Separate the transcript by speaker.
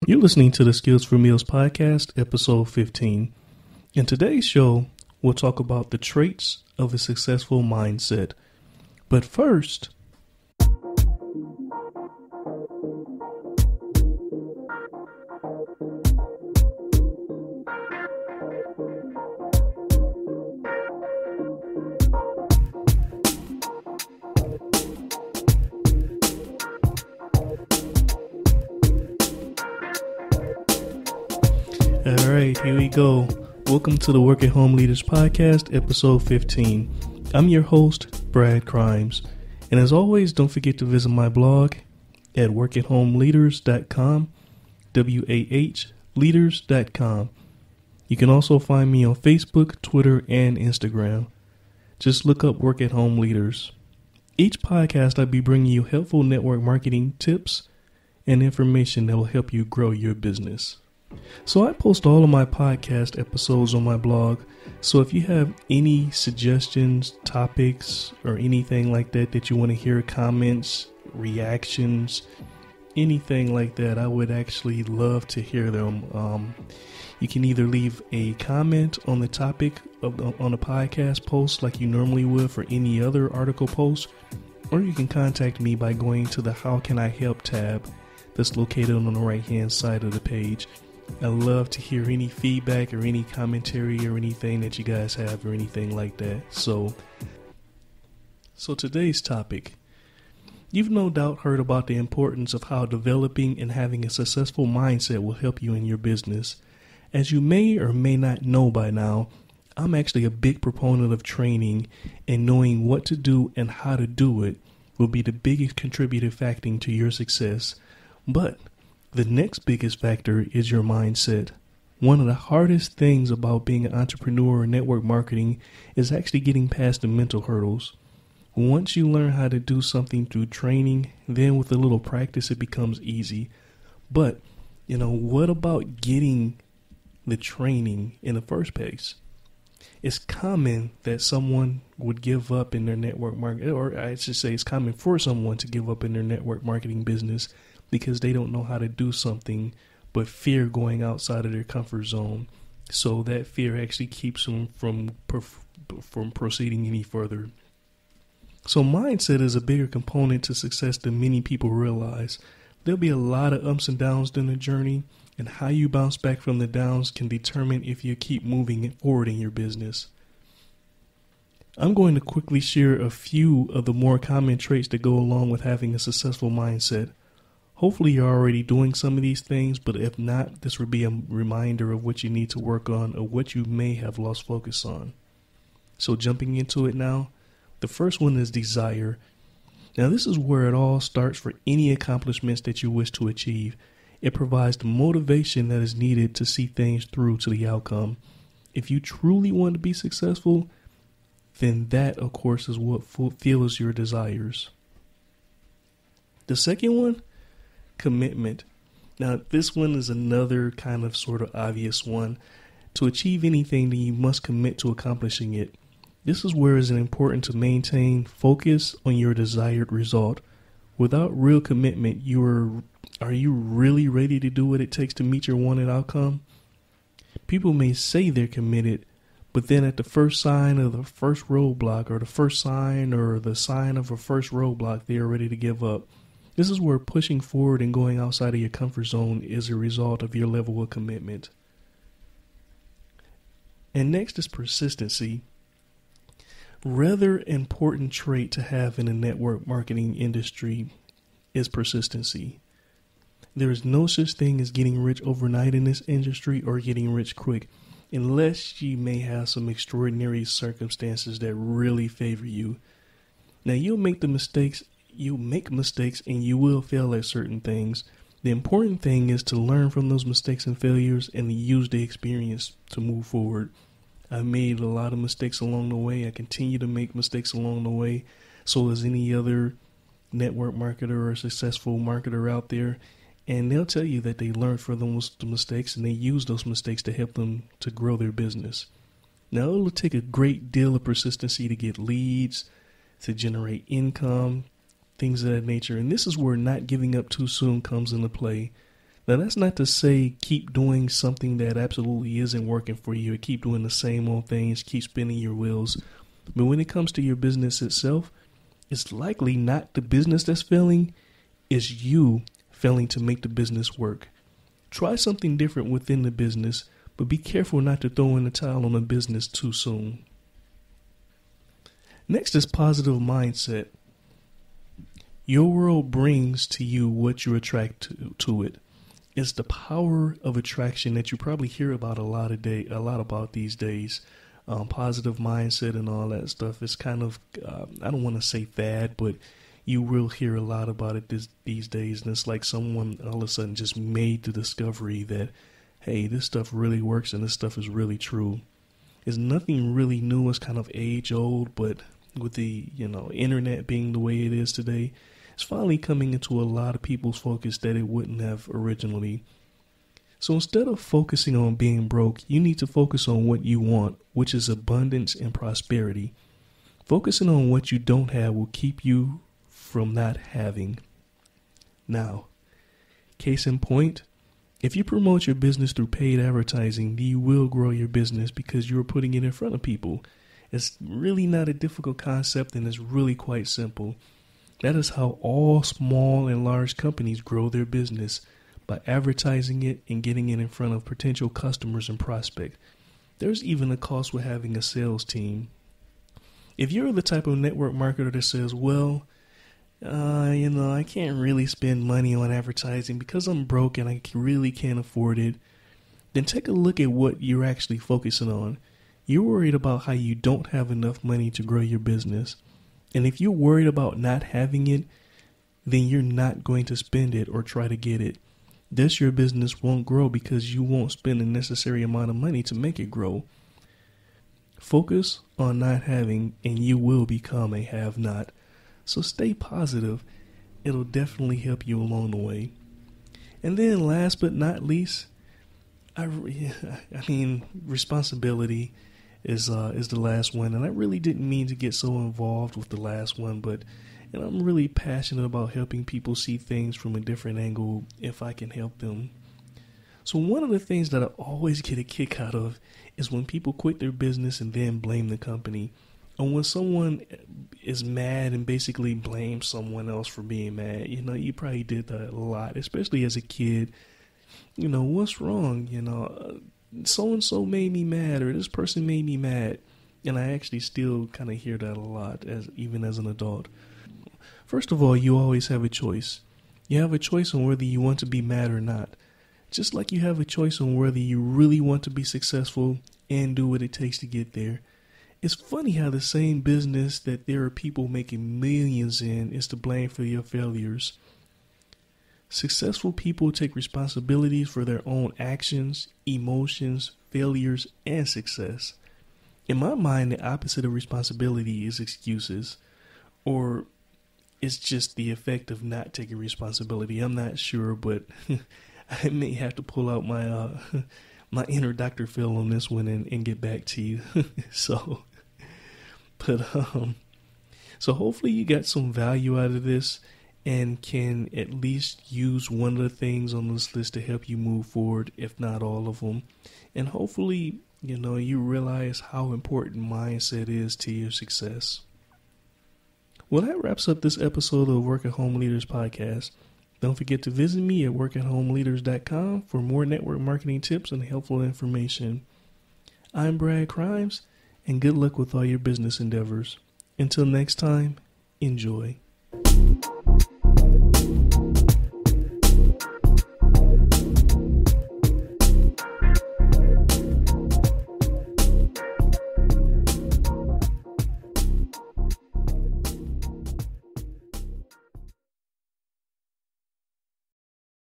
Speaker 1: You're listening to the Skills for Meals podcast, episode 15. In today's show, we'll talk about the traits of a successful mindset. But first, all right, here we go. Welcome to the Work at Home Leaders podcast, episode 15. I'm your host, Brad Crimes. And as always, don't forget to visit my blog at workathomeleaders.com, W-A-H, leaders.com. You can also find me on Facebook, Twitter, and Instagram. Just look up Work at Home Leaders. Each podcast, I'll be bringing you helpful network marketing tips and information that will help you grow your business. So I post all of my podcast episodes on my blog. So if you have any suggestions, topics, or anything like that you want to hear, comments, reactions, anything like that, I would actually love to hear them. You can either leave a comment on the topic on a podcast post like you normally would for any other article post, or you can contact me by going to the How Can I Help tab that's located on the right hand side of the page. I love to hear any feedback or any commentary or anything that you guys have or anything like that. So today's topic. You've no doubt heard about the importance of how developing and having a successful mindset will help you in your business. As you may or may not know by now, I'm actually a big proponent of training, and knowing what to do and how to do it will be the biggest contributing factor to your success. But the next biggest factor is your mindset. One of the hardest things about being an entrepreneur or network marketing is actually getting past the mental hurdles. Once you learn how to do something through training, then with a little practice, it becomes easy. But, what about getting the training in the first place? It's common that someone would give up in their network marketing, or I should say it's common for someone to give up in their network marketing business because they don't know how to do something, but fear going outside of their comfort zone. So that fear actually keeps them from proceeding any further. So mindset is a bigger component to success than many people realize. There'll be a lot of ups and downs during the journey, and how you bounce back from the downs can determine if you keep moving forward in your business. I'm going to quickly share a few of the more common traits that go along with having a successful mindset. Hopefully you're already doing some of these things, but if not, this will be a reminder of what you need to work on or what you may have lost focus on. So jumping into it now, the first one is desire. Now this is where it all starts for any accomplishments that you wish to achieve. It provides the motivation that is needed to see things through to the outcome. If you truly want to be successful, then that, of course, is what fulfills your desires. The second one, commitment. Now, this one is another kind of sort of obvious one. To achieve anything, then you must commit to accomplishing it. This is where it's important to maintain focus on your desired result. Without real commitment, are you really ready to do what it takes to meet your wanted outcome? People may say they're committed, but then at the first sign of the first roadblock, or the first sign or the sign of a first roadblock, they are ready to give up. This is where pushing forward and going outside of your comfort zone is a result of your level of commitment. And next is persistency. Rather important trait to have in the network marketing industry is persistency. There is no such thing as getting rich overnight in this industry or getting rich quick, unless you may have some extraordinary circumstances that really favor you. Now you'll make mistakes and you will fail at certain things. The important thing is to learn from those mistakes and failures and to use the experience to move forward. I made a lot of mistakes along the way. I continue to make mistakes along the way. So as any other network marketer or successful marketer out there. And they'll tell you that they learned from those mistakes and they use those mistakes to help them to grow their business. Now, it'll take a great deal of persistency to get leads, to generate income, things of that nature. And this is where not giving up too soon comes into play. Now, that's not to say keep doing something that absolutely isn't working for you, or keep doing the same old things, keep spinning your wheels. But when it comes to your business itself, it's likely not the business that's failing, it's you failing to make the business work. Try something different within the business, but be careful not to throw in the towel on the business too soon. Next is positive mindset. Your world brings to you what you attract to it. It's the power of attraction that you probably hear about a lot about these days. Positive mindset and all that stuff. It's kind of, I don't want to say fad, but you will hear a lot about it these days. And it's like someone all of a sudden just made the discovery that, hey, this stuff really works and this stuff is really true. It's nothing really new. It's kind of age old, but with the, internet being the way it is today, it's finally coming into a lot of people's focus that it wouldn't have originally. So instead of focusing on being broke, you need to focus on what you want, which is abundance and prosperity. Focusing on what you don't have will keep you from not having. Now, case in point, if you promote your business through paid advertising, you will grow your business because you're putting it in front of people. It's really not a difficult concept, and it's really quite simple. That is how all small and large companies grow their business, by advertising it and getting it in front of potential customers and prospects. There's even a cost with having a sales team. If you're the type of network marketer that says, I can't really spend money on advertising because I'm broke and I really can't afford it, then take a look at what you're actually focusing on. You're worried about how you don't have enough money to grow your business. And if you're worried about not having it, then you're not going to spend it or try to get it. Thus, your business won't grow because you won't spend the necessary amount of money to make it grow. Focus on not having, and you will become a have-not. So stay positive. It'll definitely help you along the way. And then last but not least, responsibility is the last one. And I really didn't mean to get so involved with the last one, but I'm really passionate about helping people see things from a different angle if I can help them. So one of the things that I always get a kick out of is when people quit their business and then blame the company. Or when someone is mad and basically blames someone else for being mad. You probably did that a lot, especially as a kid. What's wrong? So-and-so made me mad, or this person made me mad. And I actually still kind of hear that a lot, even as an adult. First of all, you always have a choice. You have a choice on whether you want to be mad or not. Just like you have a choice on whether you really want to be successful and do what it takes to get there. It's funny how the same business that there are people making millions in is to blame for your failures. Successful people take responsibilities for their own actions, emotions, failures, and success. In my mind, the opposite of responsibility is excuses, or it's just the effect of not taking responsibility. I'm not sure, but I may have to pull out my my inner Dr. Phil on this one and get back to you. So hopefully you got some value out of this and can at least use one of the things on this list to help you move forward, if not all of them. And hopefully, you realize how important mindset is to your success. Well, that wraps up this episode of Work at Home Leaders Podcast. Don't forget to visit me at workathomeleaders.com for more network marketing tips and helpful information. I'm Brad Crimes, and good luck with all your business endeavors. Until next time, enjoy.